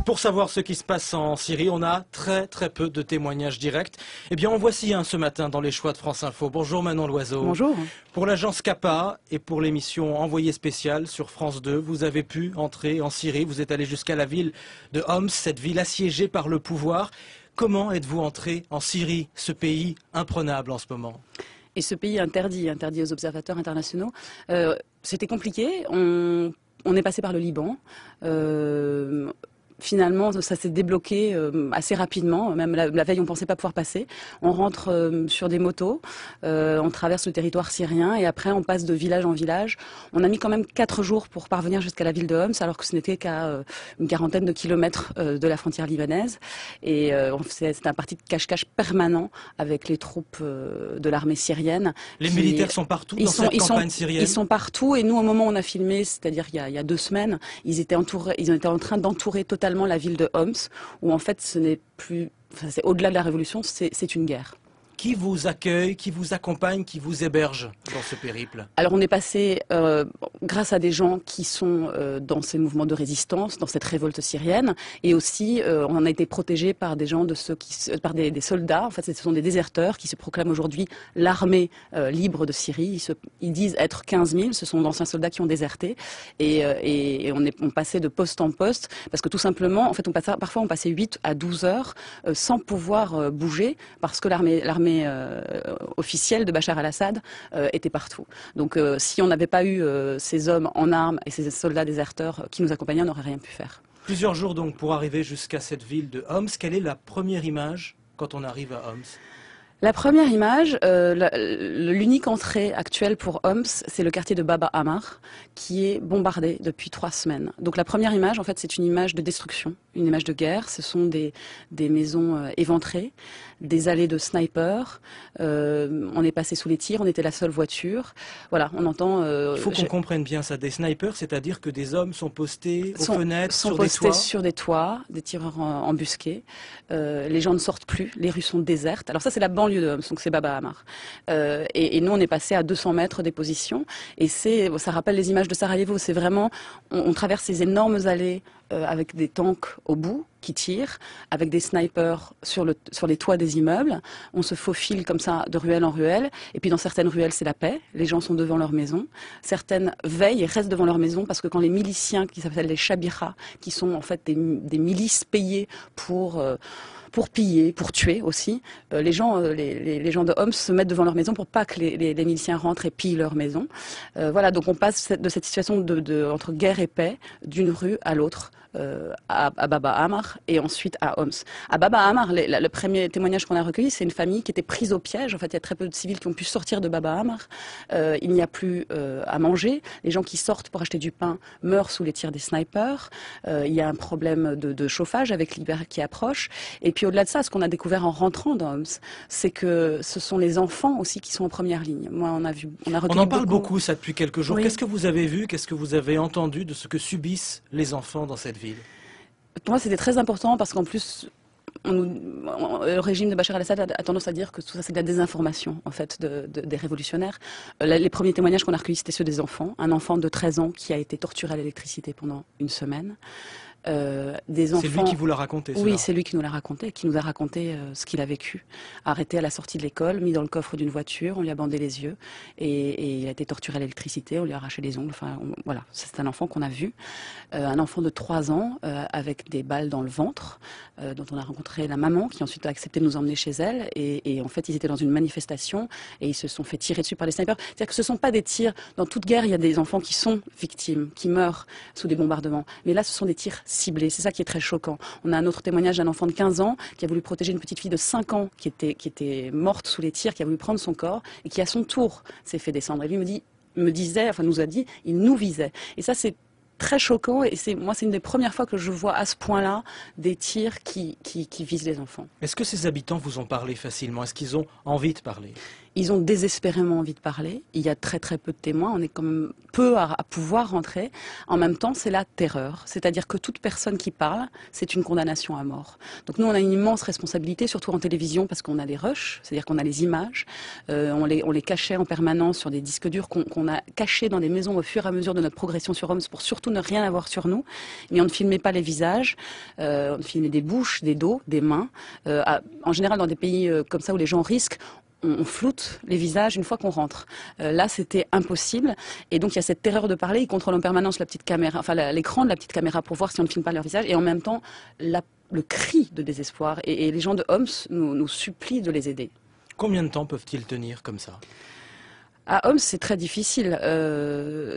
Pour savoir ce qui se passe en Syrie, on a très peu de témoignages directs. Eh bien, en voici un ce matin dans les choix de France Info. Bonjour Manon Loiseau. Bonjour. Pour l'agence CAPA et pour l'émission Envoyé spécial sur France 2, vous avez pu entrer en Syrie. Vous êtes allé jusqu'à la ville de Homs, cette ville assiégée par le pouvoir. Comment êtes-vous entré en Syrie, ce pays imprenable en ce moment ? Et ce pays interdit aux observateurs internationaux. C'était compliqué. On est passé par le Liban. Finalement, ça s'est débloqué assez rapidement. Même la veille, on ne pensait pas pouvoir passer. On rentre sur des motos, on traverse le territoire syrien et après, on passe de village en village. On a mis quand même 4 jours pour parvenir jusqu'à la ville de Homs, alors que ce n'était qu'à une quarantaine de kilomètres de la frontière libanaise. Et c'était un parti de cache-cache permanent avec les troupes de l'armée syrienne. Les militaires sont partout dans cette campagne syrienne ? Ils sont partout et nous, au moment où on a filmé, c'est-à-dire il y a 2 semaines, ils étaient en train d'entourer totalement la ville de Homs, où en fait ce n'est plus, c'est au-delà de la révolution, c'est une guerre. Qui vous accueille, qui vous accompagne, qui vous héberge dans ce périple? Alors on est passé grâce à des gens qui sont dans ces mouvements de résistance, dans cette révolte syrienne, et aussi on a été protégé par des gens par des soldats. En fait, ce sont des déserteurs qui se proclament aujourd'hui l'armée libre de Syrie. Ils disent être 15 000. Ce sont d'anciens soldats qui ont déserté, et on passait de poste en poste parce que tout simplement, en fait, parfois on passait 8 à 12 heures sans pouvoir bouger parce que l'armée officielle de Bachar al-Assad était partout. Donc si on n'avait pas eu ces hommes en armes et ces soldats déserteurs qui nous accompagnaient, on n'aurait rien pu faire. Plusieurs jours donc pour arriver jusqu'à cette ville de Homs. Quelle est la première image quand on arrive à Homs ? La première image, l'unique entrée actuelle pour Homs, c'est le quartier de Baba Ammar, qui est bombardé depuis 3 semaines. Donc la première image, en fait, c'est une image de destruction, une image de guerre. Ce sont des maisons éventrées, des allées de snipers. On est passé sous les tirs, on était la seule voiture. Voilà, on entend... Il faut qu'on comprenne bien ça, des snipers, c'est-à-dire que des hommes sont postés aux fenêtres, sur des toits, des tireurs embusqués. Les gens ne sortent plus, les rues sont désertes. Alors ça, c'est la banlieue de Homs, donc c'est Baba Ammar. Et nous, on est passé à 200 mètres des positions. Et ça rappelle les images de Sarajevo. C'est vraiment, on traverse ces énormes allées avec des tanks au bout qui tirent, avec des snipers sur les toits des immeubles. On se faufile comme ça de ruelle en ruelle. Et puis dans certaines ruelles, c'est la paix. Les gens sont devant leur maison. Certaines veillent et restent devant leur maison parce que quand les miliciens, qui s'appellent les Shabira, qui sont en fait des milices payées pour piller, pour tuer aussi. Les gens de Homs se mettent devant leur maison pour pas que les miliciens rentrent et pillent leur maison. Voilà, donc on passe de cette situation entre guerre et paix d'une rue à l'autre. À Baba Ammar et ensuite à Homs. À Baba Ammar, le premier témoignage qu'on a recueilli, c'est une famille qui était prise au piège. En fait, il y a très peu de civils qui ont pu sortir de Baba Ammar. Il n'y a plus à manger. Les gens qui sortent pour acheter du pain meurent sous les tirs des snipers. Il y a un problème de chauffage avec l'hiver qui approche. Et puis au-delà de ça, ce qu'on a découvert en rentrant dans Homs, c'est que ce sont les enfants aussi qui sont en première ligne. Moi, on en parle beaucoup ça depuis quelques jours. Oui. Qu'est-ce que vous avez vu, qu'est-ce que vous avez entendu de ce que subissent les enfants dans cette ville ? Pour moi, c'était très important parce qu'en plus, le régime de Bachar al-Assad a tendance à dire que tout ça, c'est de la désinformation, en fait, des révolutionnaires. Les premiers témoignages qu'on a recueillis, c'était ceux des enfants. Un enfant de 13 ans qui a été torturé à l'électricité pendant 1 semaine. Des enfants... C'est lui qui vous l'a raconté, cela. Oui, c'est lui qui nous l'a raconté, qui nous a raconté ce qu'il a vécu. Arrêté à la sortie de l'école, mis dans le coffre d'une voiture, on lui a bandé les yeux et il a été torturé à l'électricité, on lui a arraché les ongles. Enfin, voilà, c'est un enfant qu'on a vu. Un enfant de 3 ans avec des balles dans le ventre, dont on a rencontré la maman qui ensuite a accepté de nous emmener chez elle. Et en fait, ils étaient dans une manifestation et ils se sont fait tirer dessus par les snipers. C'est-à-dire que ce ne sont pas des tirs... Dans toute guerre, il y a des enfants qui sont victimes, qui meurent sous des bombardements. Mais là, ce sont des tirs ciblés. C'est ça qui est très choquant. On a un autre témoignage d'un enfant de 15 ans qui a voulu protéger une petite fille de 5 ans qui était morte sous les tirs, qui a voulu prendre son corps et qui à son tour s'est fait descendre. Et lui nous a dit, il nous visait. Et ça, c'est très choquant et c'est une des premières fois que je vois à ce point-là des tirs qui visent les enfants. Est-ce que ces habitants vous ont parlé facilement? Est-ce qu'ils ont envie de parler? Ils ont désespérément envie de parler. Il y a très très peu de témoins. On est quand même peu à pouvoir rentrer. En même temps, c'est la terreur. C'est-à-dire que toute personne qui parle, c'est une condamnation à mort. Donc nous, on a une immense responsabilité, surtout en télévision, parce qu'on a des rushs, c'est-à-dire qu'on a les images. On les cachait en permanence sur des disques durs qu'on a cachés dans des maisons au fur et à mesure de notre progression sur Homs pour surtout ne rien avoir sur nous. Mais on ne filmait pas les visages, on filmait des bouches, des dos, des mains. En général, dans des pays comme ça où les gens risquent, on floute les visages une fois qu'on rentre. Là, c'était impossible. Et donc, il y a cette terreur de parler. Ils contrôlent en permanence la petite caméra, enfin l'écran de la petite caméra pour voir si on ne filme pas leur visage. Et en même temps, le cri de désespoir. Et les gens de Homs nous supplient de les aider. Combien de temps peuvent-ils tenir comme ça? À Homs, c'est très difficile.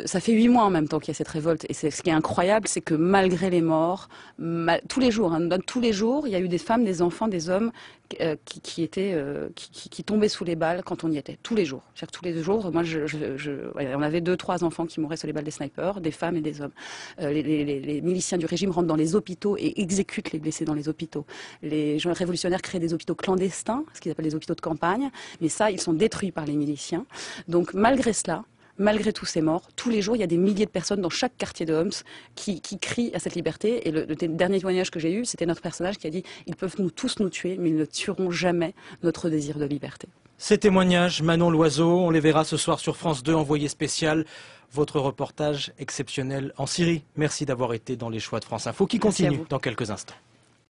Ça fait 8 mois en même temps qu'il y a cette révolte. Et ce qui est incroyable, c'est que malgré les morts, tous les jours, tous les jours, il y a eu des femmes, des enfants, des hommes qui tombaient sous les balles quand on y était. Tous les jours. C'est-à-dire que tous les jours, moi, on avait 2-3 enfants qui mouraient sous les balles des snipers, des femmes et des hommes. Les miliciens du régime rentrent dans les hôpitaux et exécutent les blessés dans les hôpitaux. Les gens révolutionnaires créent des hôpitaux clandestins, ce qu'ils appellent les hôpitaux de campagne. Mais ça, ils sont détruits par les miliciens. Donc malgré cela, malgré tous ces morts, tous les jours, il y a des milliers de personnes dans chaque quartier de Homs qui crient à cette liberté. Et le dernier témoignage que j'ai eu, c'était notre personnage qui a dit « Ils peuvent tous nous tuer, mais ils ne tueront jamais notre désir de liberté ». Ces témoignages, Manon Loiseau, on les verra ce soir sur France 2, envoyé spécial. Votre reportage exceptionnel en Syrie. Merci d'avoir été dans les choix de France Info qui continue dans quelques instants.